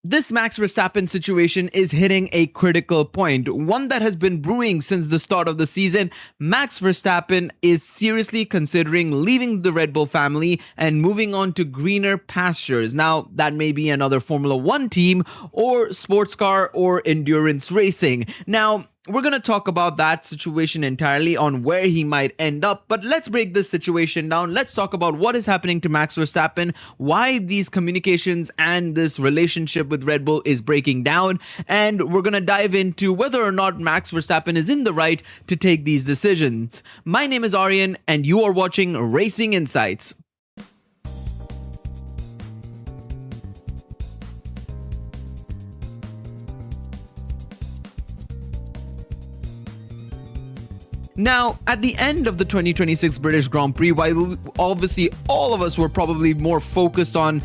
This Max Verstappen situation is hitting a critical point, one that has been brewing since the start of the season. Max Verstappen is seriously considering leaving the Red Bull family and moving on to greener pastures. Now, that may be another Formula One team or sports car or endurance racing. Now, we're going to talk about that situation entirely on where he might end up, but let's break this situation down. Let's talk about what is happening to Max Verstappen, why these communications and this relationship with Red Bull is breaking down, and we're going to dive into whether or not Max Verstappen is in the right to take these decisions. My name is Aryan, and you are watching Racing Insights. Now, at the end of the 2026 British Grand Prix, while obviously all of us were probably more focused on,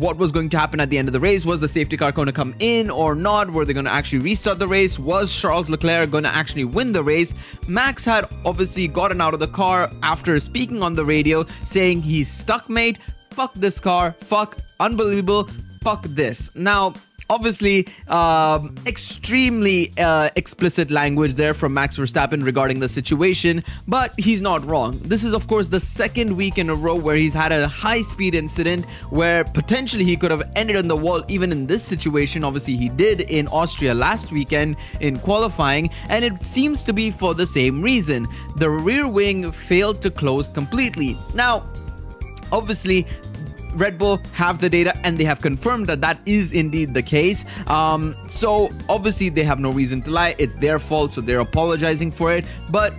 what was going to happen at the end of the race, was the safety car going to come in or not? Were they going to actually restart the race? Was Charles Leclerc going to actually win the race? Max had obviously gotten out of the car after speaking on the radio saying he's stuck, mate. Fuck this car. Fuck. Unbelievable. Fuck this. Now, obviously, extremely explicit language there from Max Verstappen regarding the situation, but he's not wrong. This is, of course, the second week in a row where he's had a high-speed incident where potentially he could have ended on the wall even in this situation. Obviously, he did in Austria last weekend in qualifying, and it seems to be for the same reason. The rear wing failed to close completely. Now, obviously, Red Bull have the data and they have confirmed that that is indeed the case. So obviously they have no reason to lie. It's their fault, so they're apologizing for it. But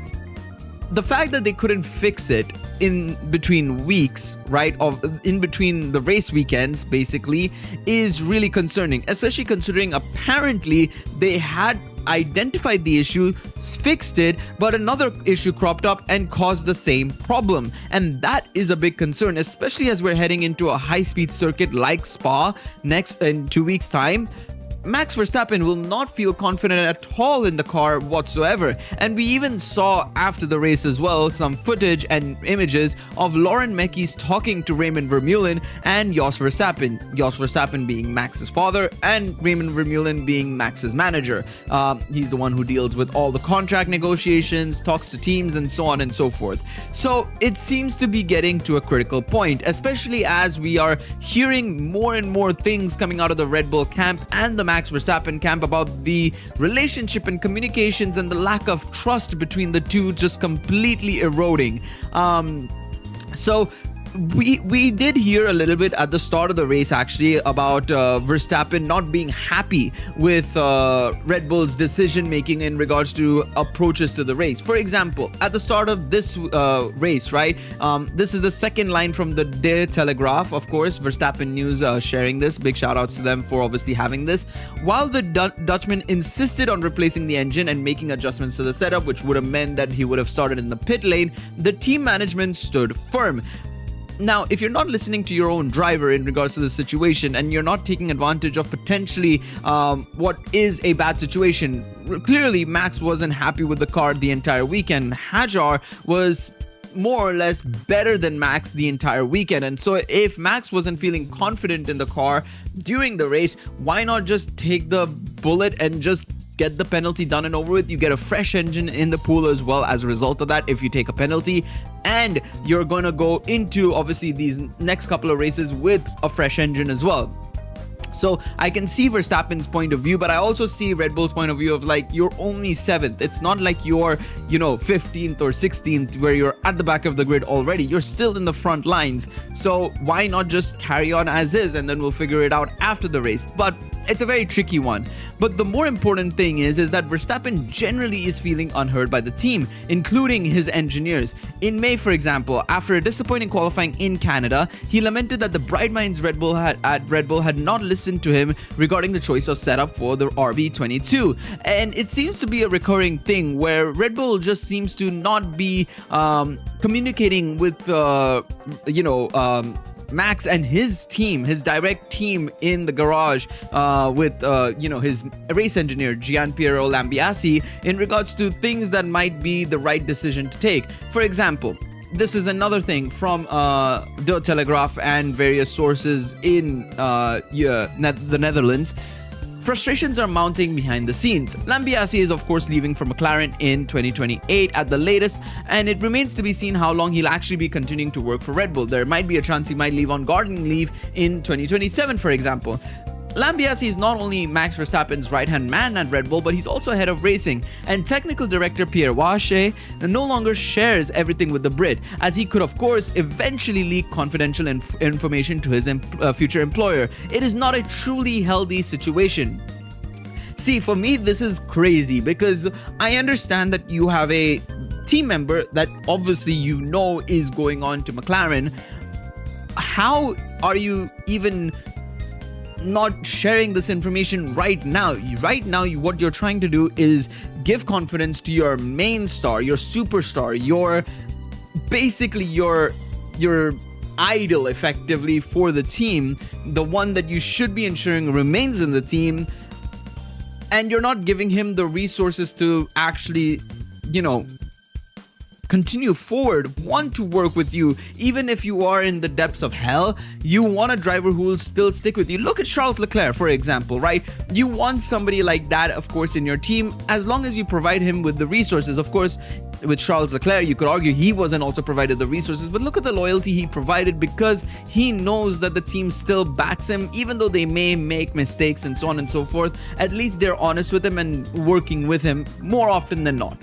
the fact that they couldn't fix it in between weeks, right, in between the race weekends, basically, is really concerning, especially considering apparently they had identified the issue, fixed it, but another issue cropped up and caused the same problem. And that is a big concern, especially as we're heading into a high-speed circuit like Spa next in 2 weeks' time. Max Verstappen will not feel confident at all in the car whatsoever. And we even saw after the race as well some footage and images of Lauren Mekies talking to Raymond Vermeulen and Jos Verstappen. Jos Verstappen being Max's father and Raymond Vermeulen being Max's manager. He's the one who deals with all the contract negotiations, talks to teams, and so on and so forth. So it seems to be getting to a critical point, especially as we are hearing more and more things coming out of the Red Bull camp and the Max Verstappen camp about the relationship and communications and the lack of trust between the two just completely eroding. So we did hear a little bit at the start of the race actually about Verstappen not being happy with Red Bull's decision making in regards to approaches to the race. For example, at the start of this race, right, this is the second line from the De Telegraaf, of course, Verstappen News sharing this. Big shout outs to them for obviously having this. While the Dutchman insisted on replacing the engine and making adjustments to the setup, which would have meant that he would have started in the pit lane, the team management stood firm. Now, if you're not listening to your own driver in regards to the situation and you're not taking advantage of potentially what is a bad situation, clearly Max wasn't happy with the car the entire weekend. Hajar was more or less better than Max the entire weekend. And so if Max wasn't feeling confident in the car during the race, why not just take the bullet and just get the penalty done and over with? You get a fresh engine in the pool as well as a result of that if you take a penalty, and you're going to go into obviously these next couple of races with a fresh engine as well. So I can see Verstappen's point of view, but I also see Red Bull's point of view of like, you're only 7th. It's not like you're, 15th or 16th where you're at the back of the grid already. You're still in the front lines. So why not just carry on as is and then we'll figure it out after the race? But it's a very tricky one. But the more important thing is that Verstappen generally is feeling unheard by the team, including his engineers. In May, for example, after a disappointing qualifying in Canada, he lamented that the bright minds Red Bull had not listened to him regarding the choice of setup for the RB22. And it seems to be a recurring thing where Red Bull just seems to not be communicating with Max and his team, his direct team in the garage with his race engineer Gianpiero Lambiase in regards to things that might be the right decision to take. For example, this is another thing from De Telegraaf and various sources in the Netherlands. Frustrations are mounting behind the scenes. Lambiase is of course leaving for McLaren in 2028 at the latest, and it remains to be seen how long he'll actually be continuing to work for Red Bull. There might be a chance he might leave on gardening leave in 2027, for example. Lambiase is not only Max Verstappen's right-hand man at Red Bull, but he's also head of racing, and technical director Pierre Wache no longer shares everything with the Brit, as he could of course eventually leak confidential information to his future employer. It is not a truly healthy situation. See, for me this is crazy, because I understand that you have a team member that obviously you know is going on to McLaren. How are you even not sharing this information right now? What you're trying to do is give confidence to your main star, your superstar, your idol effectively for the team, the one that you should be ensuring remains in the team, and you're not giving him the resources to actually, continue forward, want to work with you. Even if you are in the depths of hell, you want a driver who will still stick with you. Look at Charles Leclerc, for example, right? You want somebody like that, of course, in your team, as long as you provide him with the resources. Of course, with Charles Leclerc, you could argue he wasn't also provided the resources, but look at the loyalty he provided, because he knows that the team still backs him, even though they may make mistakes and so on and so forth. At least they're honest with him and working with him more often than not.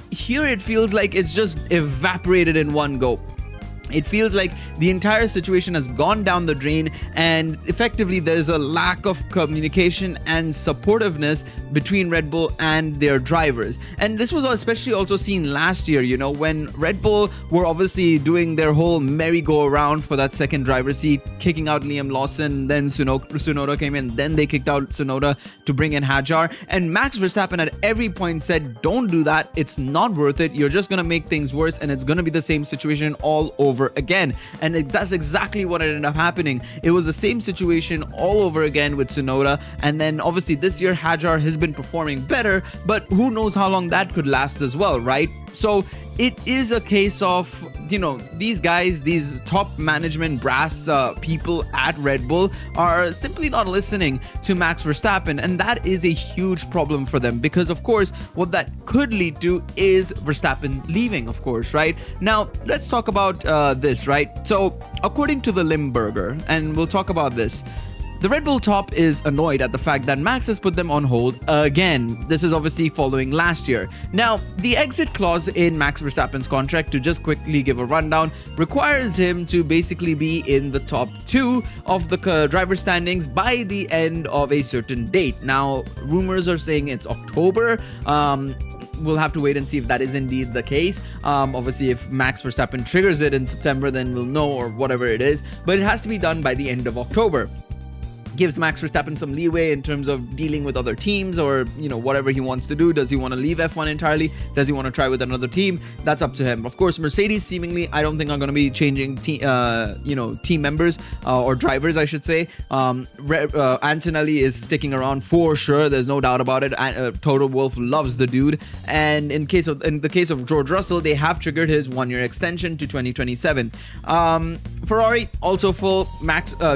Here it feels like it's just evaporated in one go. It feels like the entire situation has gone down the drain, and effectively there's a lack of communication and supportiveness between Red Bull and their drivers. And this was especially also seen last year, when Red Bull were obviously doing their whole merry-go-round for that second driver seat, kicking out Liam Lawson, then Tsunoda came in, then they kicked out Tsunoda to bring in Hadjar, and Max Verstappen at every point said, don't do that, it's not worth it, you're just gonna make things worse, and it's gonna be the same situation all over again. And that's exactly what ended up happening. It was the same situation all over again with Tsunoda, and then obviously this year Hadjar has been performing better, but who knows how long that could last as well, right? So it is a case of, these guys, these top management brass people at Red Bull are simply not listening to Max Verstappen, and that is a huge problem for them, because of course what that could lead to is Verstappen leaving, of course, right? Now let's talk about this, right? So according to the Limburger, and we'll talk about this, the Red Bull top is annoyed at the fact that Max has put them on hold again. This is obviously following last year. Now, the exit clause in Max Verstappen's contract, to just quickly give a rundown, requires him to basically be in the top 2 of the driver standings by the end of a certain date. Now, rumors are saying it's October. We'll have to wait and see if that is indeed the case. Obviously, if Max Verstappen triggers it in September, then we'll know, or whatever it is. But it has to be done by the end of October. Gives Max Verstappen some leeway in terms of dealing with other teams, or whatever he wants to do. Does he want to leave F1 entirely? Does he want to try with another team? That's up to him. Of course, Mercedes seemingly, I don't think are going to be changing team members or drivers, I should say. Antonelli is sticking around for sure. There's no doubt about it. Toto Wolff loves the dude, and in the case of George Russell, they have triggered his 1-year extension to 2027. Ferrari also full.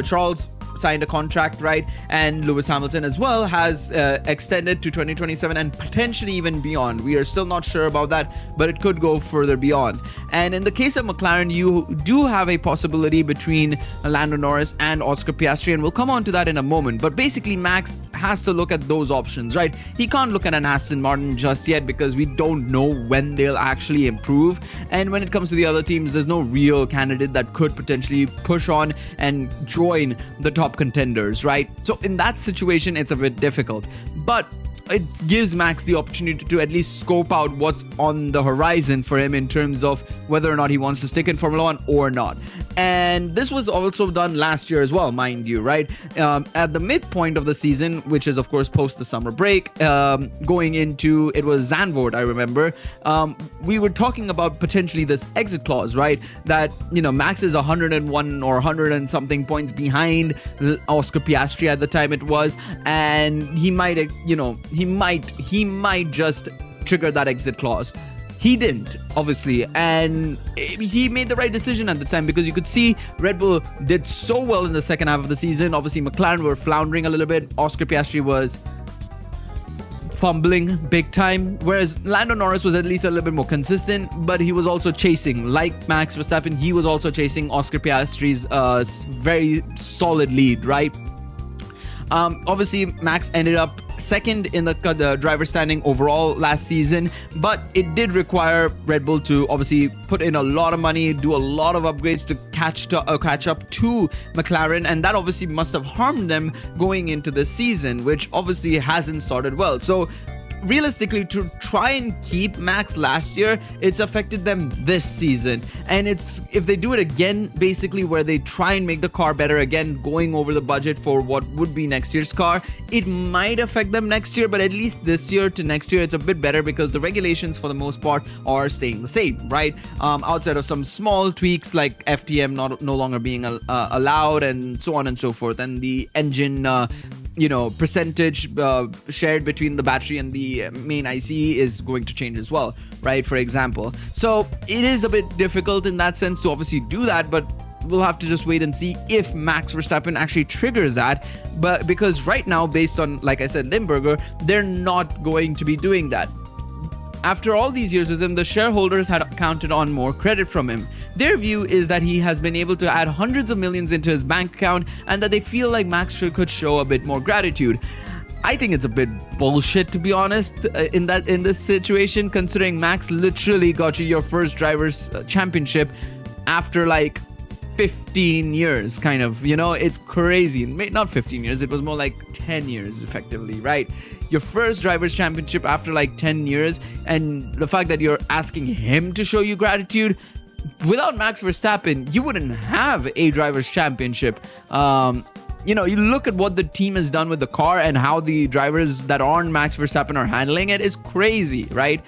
Charles signed a contract, right? And Lewis Hamilton as well has extended to 2027 and potentially even beyond. We are still not sure about that, but it could go further beyond. And in the case of McLaren, you do have a possibility between Lando Norris and Oscar Piastri, and we'll come on to that in a moment. But basically, Max has to look at those options, right? He can't look at an Aston Martin just yet, because we don't know when they'll actually improve. And when it comes to the other teams, there's no real candidate that could potentially push on and join the top contenders, right? So in that situation, it's a bit difficult, but it gives Max the opportunity to at least scope out what's on the horizon for him in terms of whether or not he wants to stick in Formula 1 or not. And this was also done last year as well, mind you, right? At the midpoint of the season, which is of course post the summer break, going into, it was Zandvoort, I remember, we were talking about potentially this exit clause, right? That, Max is 101 or 100 and something points behind Oscar Piastri at the time it was, and he might just trigger that exit clause. He didn't, obviously, and he made the right decision at the time, because you could see Red Bull did so well in the second half of the season. Obviously, McLaren were floundering a little bit. Oscar Piastri was fumbling big time, whereas Lando Norris was at least a little bit more consistent, but he was also chasing, like Max Verstappen, he was also chasing Oscar Piastri's very solid lead, right? Obviously, Max ended up second in the driver standing overall last season, but it did require Red Bull to obviously put in a lot of money, do a lot of upgrades to catch up to McLaren, and that obviously must have harmed them going into the season, which obviously hasn't started well. So realistically, to try and keep Max last year, it's affected them this season. And it's, if they do it again, basically where they try and make the car better again, going over the budget for what would be next year's car, it might affect them next year, but at least this year to next year it's a bit better, because the regulations for the most part are staying the same, right? Outside of some small tweaks like FTM no longer being allowed, and so on and so forth, and the engine percentage shared between the battery and the main ICE is going to change as well, right? For example. So it is a bit difficult in that sense to obviously do that, but we'll have to just wait and see if Max Verstappen actually triggers that. But because right now, based on, like I said, Limburger, they're not going to be doing that. After all these years with him, the shareholders had counted on more credit from him. Their view is that he has been able to add hundreds of millions into his bank account, and that they feel like Max could show a bit more gratitude. I think it's a bit bullshit, to be honest, in this situation, considering Max literally got you your first driver's championship after like 15 years, kind of, it's crazy. Not 15 years, it was more like 10 years effectively, right? Your first driver's championship after like 10 years, and the fact that you're asking him to show you gratitude. Without Max Verstappen, you wouldn't have a driver's championship. You look at what the team has done with the car and how the drivers that aren't Max Verstappen are handling it is crazy, right?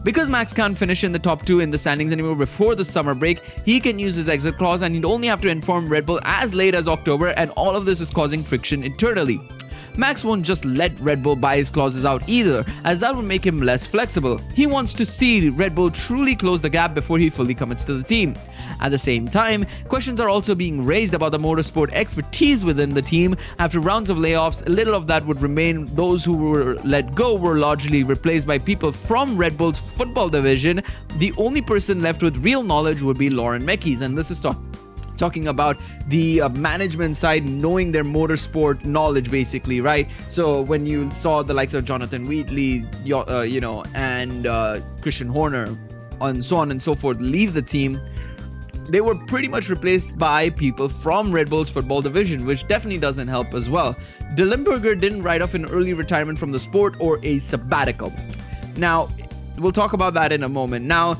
Because Max can't finish in the top 2 in the standings anymore before the summer break, he can use his exit clause, and he'd only have to inform Red Bull as late as October, and all of this is causing friction internally. Max won't just let Red Bull buy his clauses out either, as that would make him less flexible. He wants to see Red Bull truly close the gap before he fully commits to the team. At the same time, questions are also being raised about the motorsport expertise within the team. After rounds of layoffs, little of that would remain. Those who were let go were largely replaced by people from Red Bull's football division. The only person left with real knowledge would be Lauren Mekies, and this is talking about the management side, knowing their motorsport knowledge, basically, right? So when you saw the likes of Jonathan Wheatley, and Christian Horner, and so on and so forth, leave the team, they were pretty much replaced by people from Red Bull's football division, which definitely doesn't help as well. De Limburger didn't write off an early retirement from the sport or a sabbatical. Now, we'll talk about that in a moment. Now,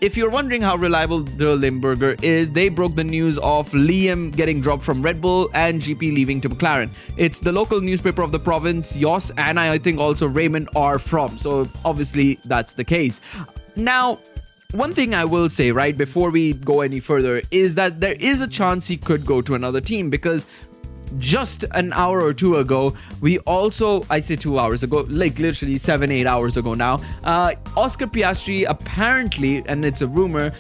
if you're wondering how reliable De Limburger is, they broke the news of Liam getting dropped from Red Bull and GP leaving to McLaren. It's the local newspaper of the province, Jos, and I think also Raymond are from. So obviously that's the case. Now, one thing I will say, right, before we go any further, is that there is a chance he could go to another team, because just an hour or two ago, I say 2 hours ago, like literally 7-8 hours ago now, Oscar Piastri apparently, and it's a rumor,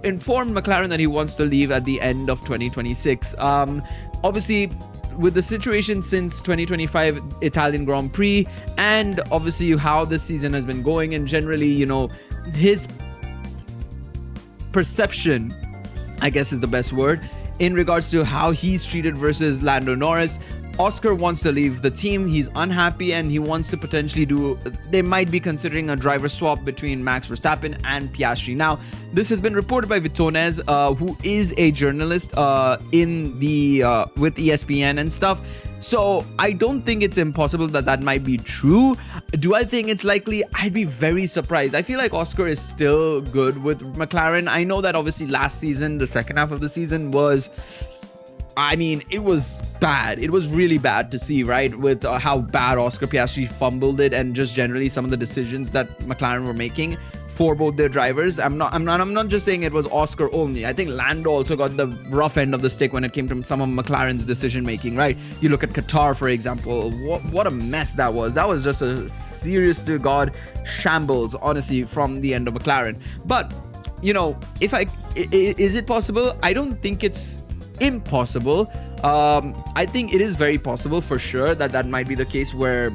informed McLaren that he wants to leave at the end of 2026. Obviously, with the situation since 2025 Italian Grand Prix, and obviously how this season has been going, and generally, his perception, I guess is the best word, in regards to how he's treated versus Lando Norris. Oscar wants to leave the team. He's unhappy, and he wants to potentially they might be considering a driver swap between Max Verstappen and Piastri. Now, this has been reported by Vitones, who is a journalist with ESPN and stuff. So I don't think it's impossible that might be true. Do I think it's likely? I'd be very surprised. I feel like Oscar is still good with McLaren. I know that obviously last season, the second half of the season was, it was bad. It was really bad to see, right? With how bad Oscar Piastri fumbled it, and just generally some of the decisions that McLaren were making. for both their drivers. I'm not just saying it was Oscar only. I think Lando also got the rough end of the stick when it came to some of McLaren's decision making, right? You look at Qatar, for example. What a mess that was. That was just a serious to God shambles, honestly, from the end of McLaren. But is it possible? I don't think it's impossible. I think it is very possible for sure that might be the case where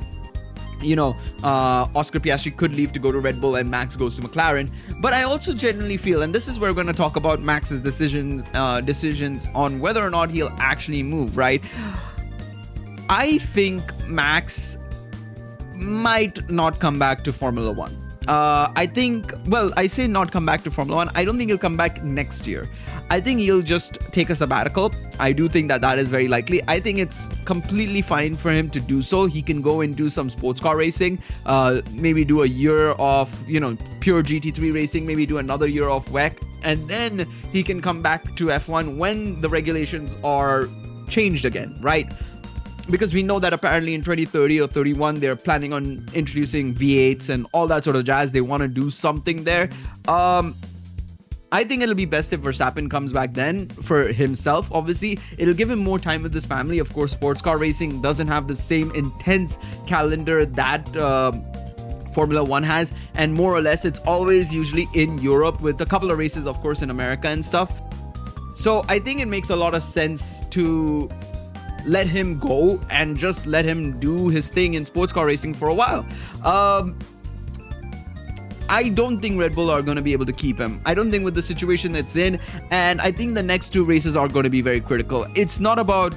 Oscar Piastri could leave to go to Red Bull and Max goes to McLaren. But I also genuinely feel, and this is where we're going to talk about Max's decisions on whether or not he'll actually move, right? I think Max might not come back to Formula One. I say not come back to Formula One. I don't think he'll come back next year. I think he'll just take a sabbatical. I do think that is very likely. I think it's completely fine for him to do so. He can go and do some sports car racing, maybe do a year of, pure GT3 racing, maybe do another year of WEC, and then he can come back to F1 when the regulations are changed again, right? Because we know that apparently in 2030 or 31, they're planning on introducing V8s and all that sort of jazz. They want to do something there. I think it'll be best if Verstappen comes back then for himself. Obviously, it'll give him more time with his family. Of course, sports car racing doesn't have the same intense calendar that Formula One has. And more or less, it's always usually in Europe with a couple of races, of course, in America and stuff. So I think it makes a lot of sense to let him go and just let him do his thing in sports car racing for a while. I don't think Red Bull are going to be able to keep him. I don't think with the situation it's in, and I think the next two races are going to be very critical. It's not about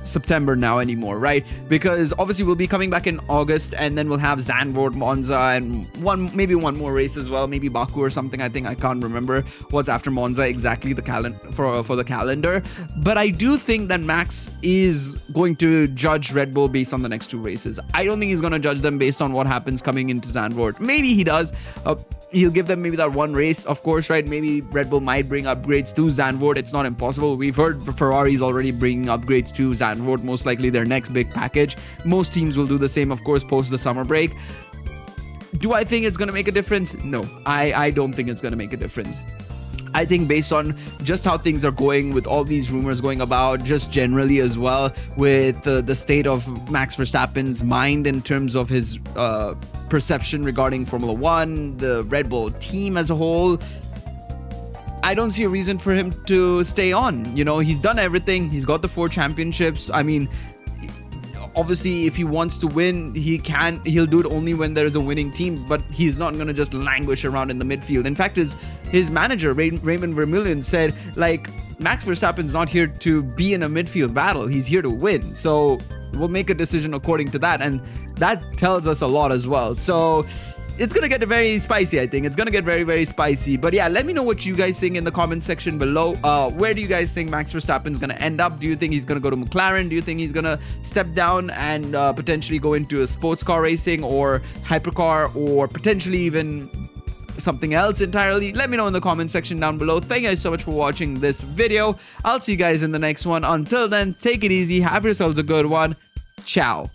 September now anymore, right? Because obviously we'll be coming back in August, and then we'll have Zandvoort, Monza, and maybe one more race as well, maybe Baku or something. I can't remember what's after Monza exactly the for the calendar. But I do think that Max is going to judge Red Bull based on the next two races. I don't think he's going to judge them based on what happens coming into Zandvoort. Maybe he does. He'll give them maybe that one race, of course, right? Maybe Red Bull might bring upgrades to Zandvoort. It's not impossible. We've heard Ferrari's already bringing upgrades to Zandvoort, most likely their next big package. Most teams will do the same, of course, post the summer break. Do I think it's going to make a difference? No, I don't think it's going to make a difference. I think based on just how things are going with all these rumors going about, just generally as well, with the state of Max Verstappen's mind in terms of his perception regarding Formula One, the Red Bull team as a whole, I don't see a reason for him to stay on. He's done everything. He's got the 4 championships. I mean, obviously, if he wants to win, he'll do it only when there is a winning team, but he's not going to just languish around in the midfield. In fact, his manager, Raymond Vermeulen, said, Max Verstappen's not here to be in a midfield battle. He's here to win. So we'll make a decision according to that. And that tells us a lot as well. So it's going to get very spicy, I think. It's going to get very, very spicy. But yeah, let me know what you guys think in the comment section below. Where do you guys think Max Verstappen's going to end up? Do you think he's going to go to McLaren? Do you think he's going to step down and potentially go into a sports car racing or hypercar, or potentially even something else entirely? Let me know in the comment section down below. Thank you guys so much for watching this video. I'll see you guys in the next one. Until then, take it easy. Have yourselves a good one. Ciao.